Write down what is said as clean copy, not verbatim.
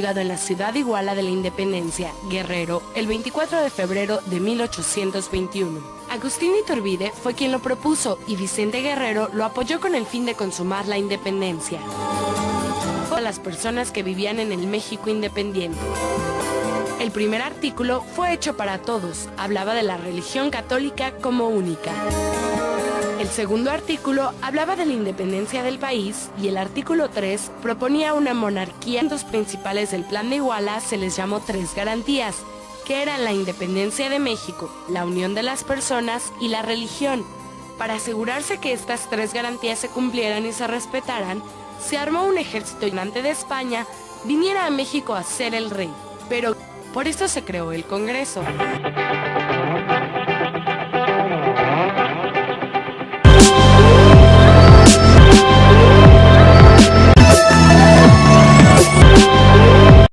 promulgado en la ciudad de Iguala de la Independencia, Guerrero, el 24 de febrero de 1821. Agustín Iturbide fue quien lo propuso y Vicente Guerrero lo apoyó con el fin de consumar la independencia a las personas que vivían en el México independiente. El primer artículo fue hecho para todos, hablaba de la religión católica como única. El segundo artículo hablaba de la independencia del país y el artículo 3 proponía una monarquía. Los principales del Plan de Iguala se les llamó tres garantías, que eran la independencia de México, la unión de las personas y la religión. Para asegurarse que estas tres garantías se cumplieran y se respetaran, se armó un ejército gigante de España viniera a México a ser el rey, pero por esto se creó el Congreso.